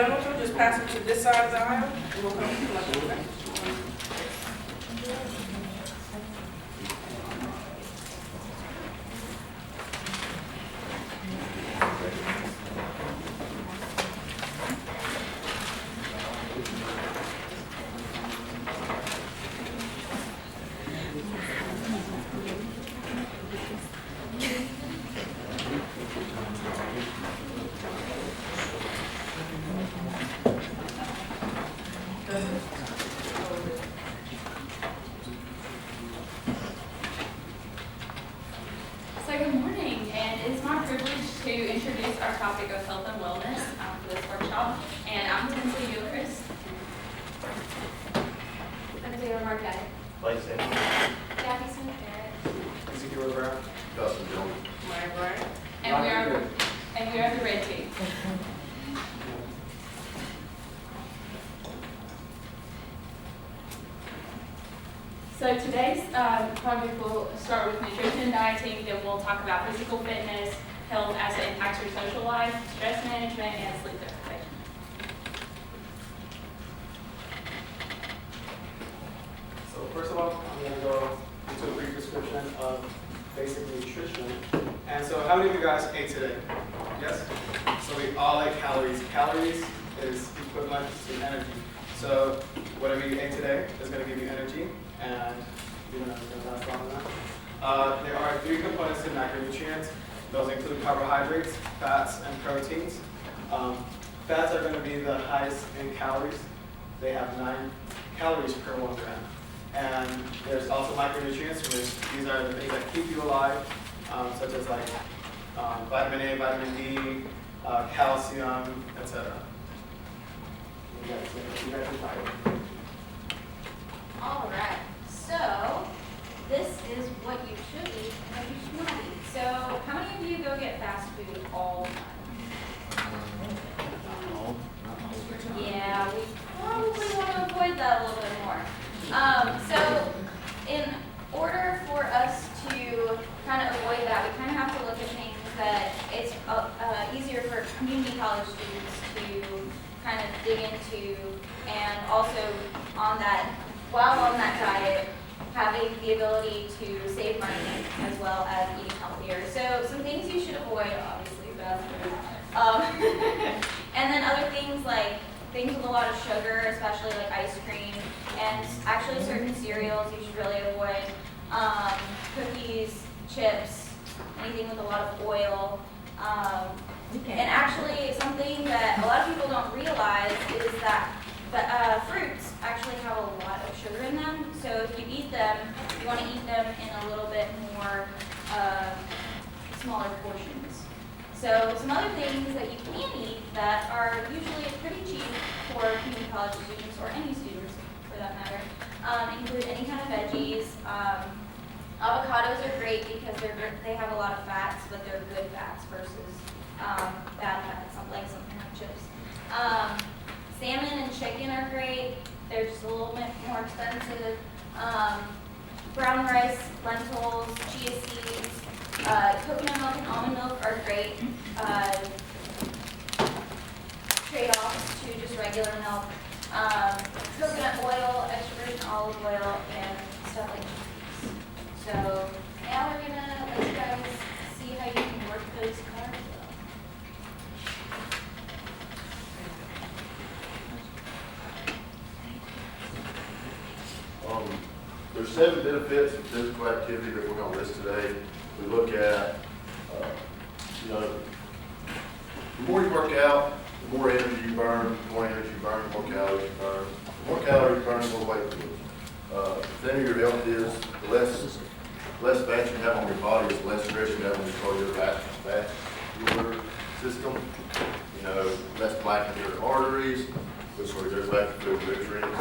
done with them, just pass them to this side of the aisle, and we'll come collect them, okay? So good morning, and it's my privilege to introduce our topic of health and wellness for this workshop. And I'm Lindsay Gilchrist. I'm going to go Mark Guy. Blake Sanders. Jackie Smith-Barrett. Ezekiel Brown. Dustin Jones. Maya Bryant. And we are the red team. So today's project will start with nutrition and dieting, then we'll talk about physical fitness, health as it impacts your social life, stress management, and sleep deprivation. So first of all, I'm going to go into a brief description of basic nutrition. And so how many of you guys ate today? Yes? So we all ate calories. Calories is equivalent to energy. So whatever you ate today is going to give you energy, and you're going to last long enough. There are 3 components to macronutrients. Those include carbohydrates, fats, and proteins. Fats are going to be the highest in calories. They have 9 calories per 1 gram. And there's also micronutrients, which these are the things that keep you alive, such as like vitamin A, vitamin D, calcium, etc. You guys are tired. All right, so this is what you should eat and what you should not eat. So how many of you go get fast food all the time? Yeah, we probably want to avoid that a little bit more. So in order for us to kind of avoid that, we kind of have to look at things that it's easier for community college students to kind of dig into, and also on that, while on that diet, having the ability to save money as well as eat healthier. So some things you should avoid, obviously, fast food. And then other things like things with a lot of sugar, especially like ice cream, and actually certain cereals you should really avoid. Cookies, chips, anything with a lot of oil. And actually something that a lot of people don't realize is that fruits actually have a lot of sugar in them. So if you eat them, you want to eat them in a little bit more smaller portions. So some other things that you can eat that are usually pretty cheap for community college students, or any students for that matter, include any kind of veggies. Avocados are great because they have a lot of fats, but they're good fats versus bad fats, like something like chips. Salmon and chicken are great. They're just a little bit more expensive. Brown rice, lentils, chia seeds, coconut milk and almond milk are great trade-offs to just regular milk. Coconut oil, extra virgin olive oil, and stuff like cheese. So now we're gonna let you guys see how you can work those carbs Um, there's 7 benefits of physical activity that we're going to list today. We look at, the more you work out, the more energy you burn. The more energy you burn, the more calories you burn. The more calories you burn, the more weight you lose. The thinner your health is, the less fat you have on your body, is the less stress you have on your cardiovascular system. Less plaque in your arteries, which sort of goes back to food nutrients.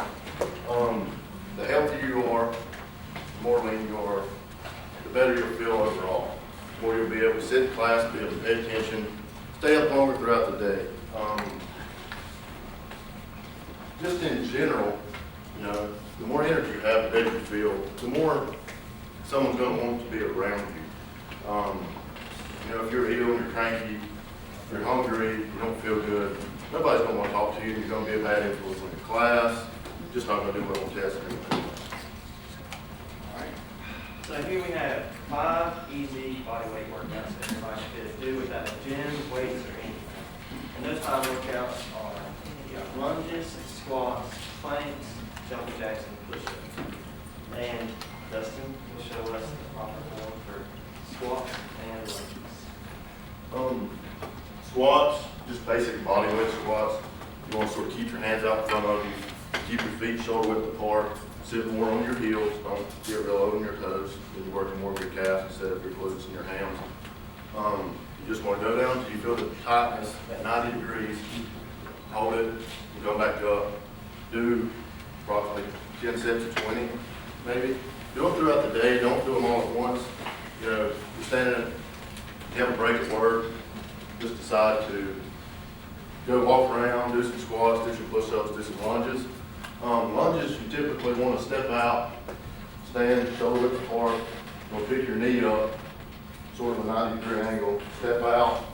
The healthier you are, the more lean you are, the better you'll feel overall. The more you'll be able to sit in class, be able to pay attention, stay up longer throughout the day. Just in general, the more energy you have, the better you feel, the more someone's going to want to be around you. If you're ill, you're cranky, you're hungry, you don't feel good, nobody's gonna wanna talk to you, you're gonna be a bad influence on your class, just not gonna do well on tests and everything. So here we have 5 easy body weight workouts that everybody should do without a gym, weights, or anything. And those 5 workouts are you got lunges, squats, planks, jumping jacks, and push-ups. And Dustin will show us the proper form for squats and lunges. Squats, just basic body weight squats. You want to sort of keep your hands out in front of you, keep your feet shoulder width apart, sit more on your heels, don't get real low on your toes. Then you're working more of your calves instead of your glutes and your hams. You just want to go down until you feel the tightness at 90 degrees. Hold it, and go back up. Do approximately 10 sets of 20, maybe. Do them throughout the day. Don't do them all at once. You know, you're standing, you have a break at work, just decide to go walk around, do some squats, do some push-ups, do some lunges. Lunges, you typically want to step out, stand shoulder width apart, you'll pick your knee up, sort of a 90-degree angle, step out,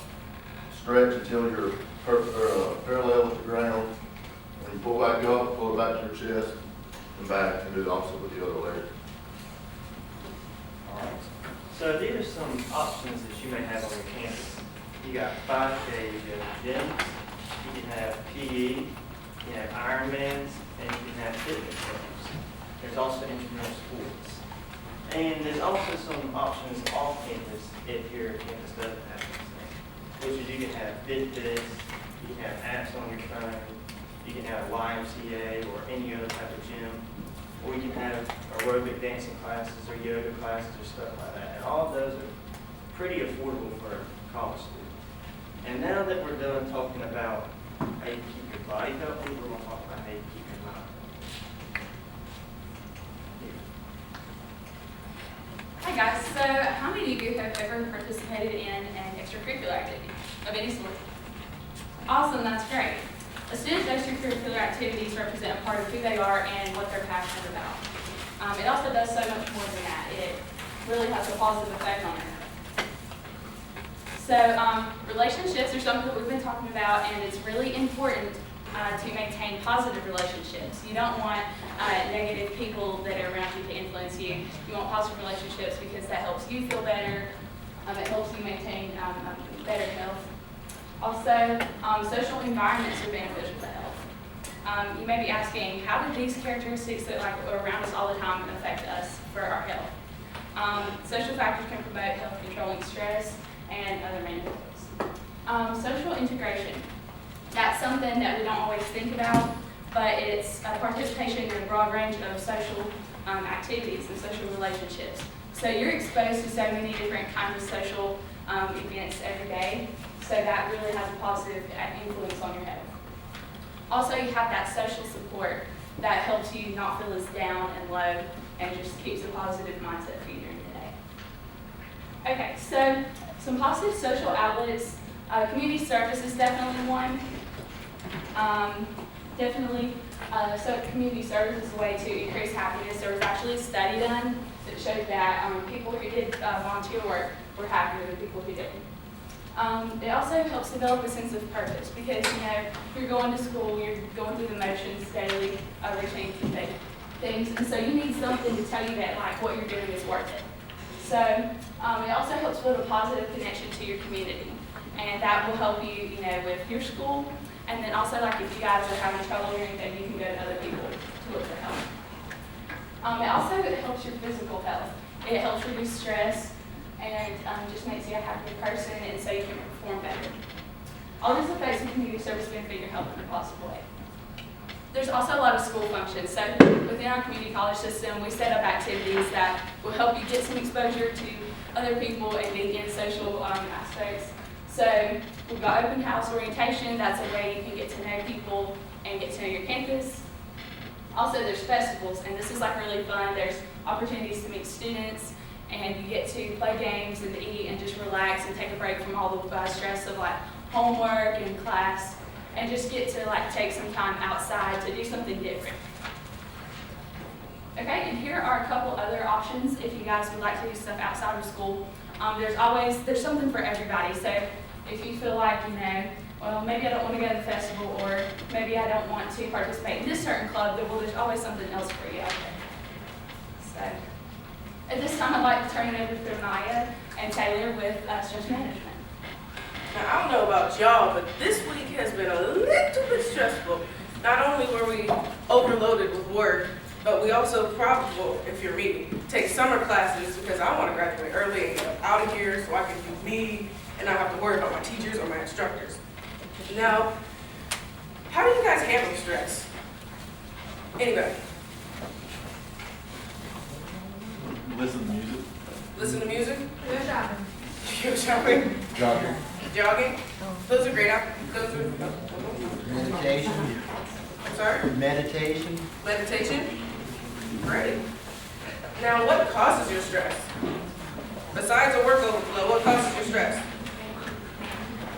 stretch until you're parallel with the ground. When you pull back up, pull it back to your chest and back, and do the opposite with the other leg. Alright. So these are some options that you may have on your campus. You got 5K, you have gyms, you can have PE, you have Ironmans, and you can have fitness clubs. There's also intramural sports. And there's also some options off campus if your campus doesn't have these things. Which is you can have Fitbits, you can have apps on your phone, you can have YMCA or any other type of gym, or you can have aerobic dancing classes or yoga classes or stuff like that. And all of those are pretty affordable for a college student. And now that we're done talking about how you keep your body healthy, we're going to talk about how you keep your mind healthy. Hi guys, so how many of you have ever participated in an extracurricular activity of any sort? Awesome, that's great. A student's extracurricular activities represent a part of who they are and what they're passionate about. It also does so much more than that. It really has a positive effect on it. So relationships are something that we've been talking about, and it's really important to maintain positive relationships. You don't want negative people that are around you to influence you. You want positive relationships because that helps you feel better. It helps you maintain better health. Also, social environments are beneficial to health. You may be asking, how do these characteristics that are around us all the time affect us for our health? Social factors can promote health, controlling stress and other benefits. Social integration. That's something that we don't always think about, but it's a participation in a broad range of social activities and social relationships. So you're exposed to so many different kinds of social events every day, so that really has a positive influence on your health. Also, you have that social support that helps you not feel as down and low and just keeps a positive mindset for you during the day. Okay, so some positive social outlets. Community service is definitely one. So community service is a way to increase happiness. There was actually a study done that showed that people who did volunteer work were happier than people who didn't. It also helps develop a sense of purpose because, you know, you're going to school, you're going through the motions daily, routines and things, and so you need something to tell you that, like, what you're doing is worth it. So it also helps build a positive connection to your community, and that will help you, you know, with your school, and then also, like, if you guys are having trouble or anything, you can go to other people to look for help. It also helps your physical health. It helps reduce stress, and just makes you a happier person, and so you can perform better. All these effects of community service benefit your health in a positive way. There's also a lot of school functions. So within our community college system, we set up activities that will help you get some exposure to other people and be in social aspects. So we've got open house orientation. That's a way you can get to know people and get to know your campus. Also, there's festivals, and this is like really fun. There's opportunities to meet students, and you get to play games and eat and just relax and take a break from all the stress of like homework and class, and just get to like take some time outside to do something different. Okay, and here are a couple other options if you guys would like to do stuff outside of school. There's something for everybody. So if you feel like, you know, well, maybe I don't want to go to the festival, or maybe I don't want to participate in this certain club, well, there's always something else for you out there. So, at this time, I'd like to turn it over to Maya and Taylor with stress management. Now, I don't know about y'all, but this week has been a little bit stressful. Not only were we overloaded with work, but we also probably, if you're me, take summer classes because I want to graduate early and get out of here so I can do me and not have to worry about my teachers or my instructors. Now, how do you guys handle stress? Anybody? Listen to music. Listen to music? Go shopping. Go shopping? Jogging. Jogging? Those are great. Those are. Meditation. I'm sorry? Meditation. Meditation? Great. Now, what causes your stress? Besides a work overflow, what causes your stress?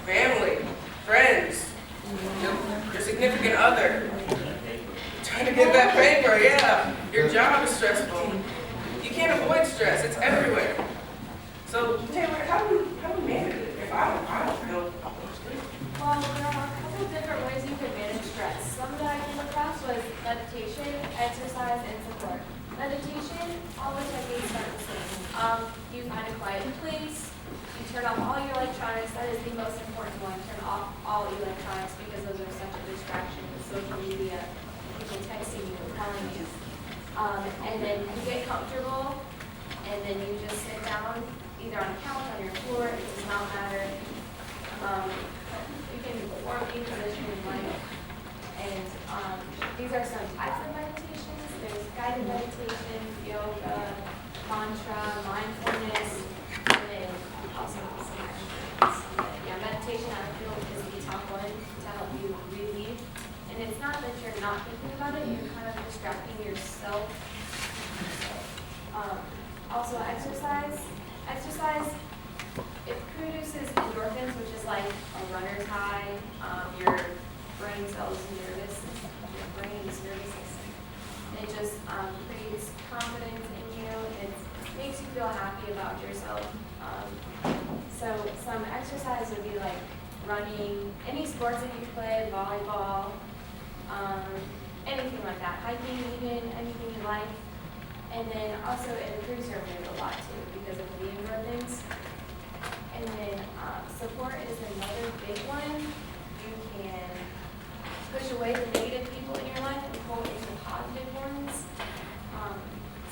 Family, friends, your significant other. Trying to get that paper, yeah. Your job is stressful. You can't avoid stress, it's everywhere. So, Taylor, how do we manage it? If I don't know. Well, there are a couple of different ways you can manage stress. Some that I came across was meditation, exercise, and support. Meditation, all the techniques start the same. You find a quiet place, you turn off all your electronics. That is the most important one. Turn off all electronics because those are such a distraction with social media, people texting you, calling you. And then you get comfortable, and then you just sit down, either on a couch, on your floor, it does not matter. You can form any position you like. And these are some types of meditations. There's guided meditation, yoga, mantra, mindfulness, and then also some actions. Yeah, meditation I feel is the top one to help you relieve. And it's not that you're not thinking about it, you're kind of distracting yourself. Also exercise. Exercise, it produces endorphins, which is like a runner's high. Your brain cells nervous, your brain's nervous system. It just creates confidence in you. It makes you feel happy about yourself. So some exercise would be like running, any sports that you play, volleyball, anything like that, hiking even, anything you like. And then also it improves your mood a lot too because of the endorphins. And then support is another big one. You can push away the negative people in your life and pull in the positive ones.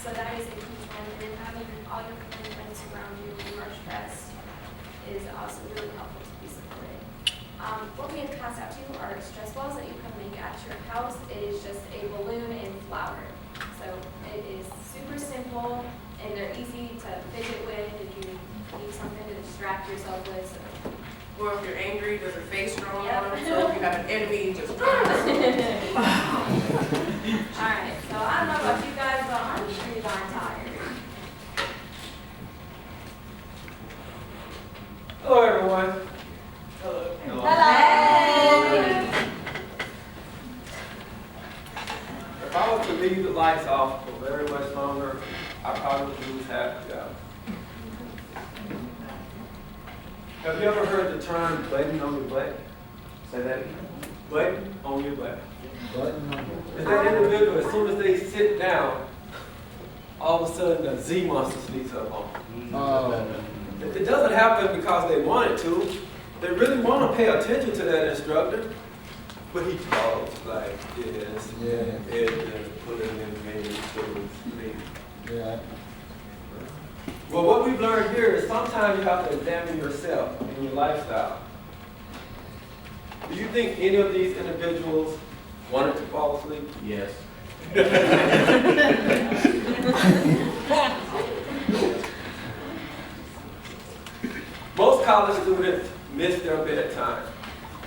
So that is a huge one. And then having all your friends around you who are stressed is also really helpful to be supported. What we have passed out to you are stress balls that you can make at your house. It is just a balloon and flour. So it is super simple and they're easy to fidget with if you need something to distract yourself with. So. Or if you're angry, there's a face drawn Yep. on them. So if you have an enemy, just Alright, so I don't know about you guys, but I'm pretty darn tired. Hello, everyone. Hello. Hello! If I was to leave the lights off for very much longer, I probably would lose half the job. Have you ever heard the term button on your butt? Say that again. Button on your butt. It's that individual, as soon as they sit down, all of a sudden a Z monster sneaks up on them. It doesn't happen because they want it to. They really want to pay attention to that instructor, but he talks like this. Yeah. And just put it in me. Yeah. Well, what we've learned here is sometimes you have to examine yourself and your lifestyle. Do you think any of these individuals wanted to fall asleep? Yes. Most college students miss their bedtime.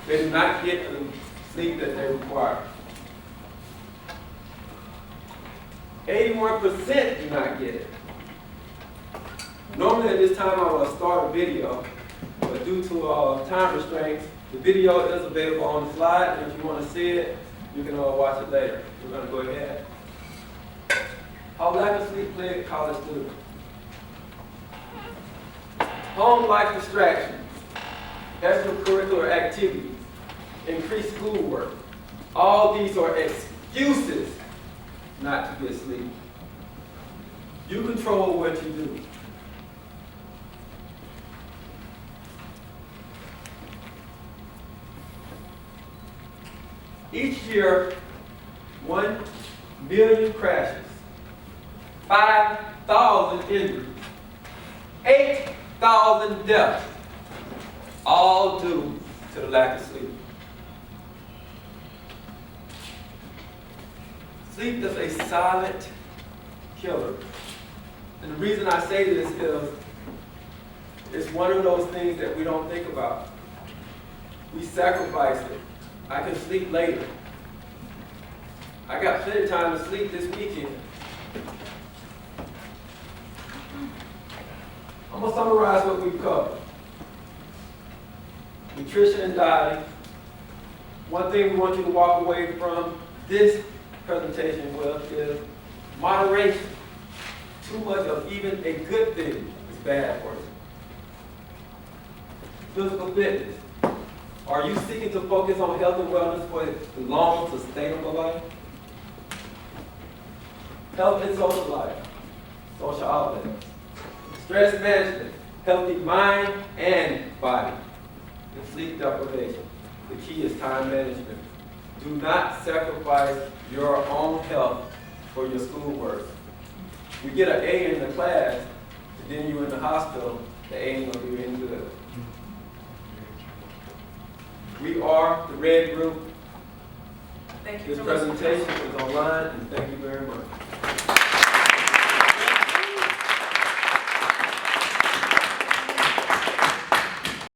They do not get the sleep that they require. 81% do not get it. Normally at this time I will start a video, but due to time restraints, the video is available on the slide, and if you want to see it, you can watch it later. We're going to go ahead. How lack of sleep plague college students. Home life distractions, extracurricular activities, increased schoolwork. All these are excuses not to get sleep. You control what you do. Each year, 1 million crashes, 5,000 injuries, 8,000 deaths, all due to the lack of sleep. Sleep is a silent killer. And the reason I say this is it's one of those things that we don't think about. We sacrifice it. I can sleep later. I got plenty of time to sleep this weekend. I'm going to summarize what we've covered. Nutrition and dieting. One thing we want you to walk away from this presentation with is moderation. Too much of even a good thing is bad for you. Physical fitness. Are you seeking to focus on health and wellness for a long, sustainable life? Health and social life, social outlets. Stress management, healthy mind and body. And sleep deprivation. The key is time management. Do not sacrifice your own health for your schoolwork. You get an A in the class, and then you're in the hospital, the A ain't gonna do any good. We are the Red Group. Thank you This for listening. presentation is online, and thank you very much.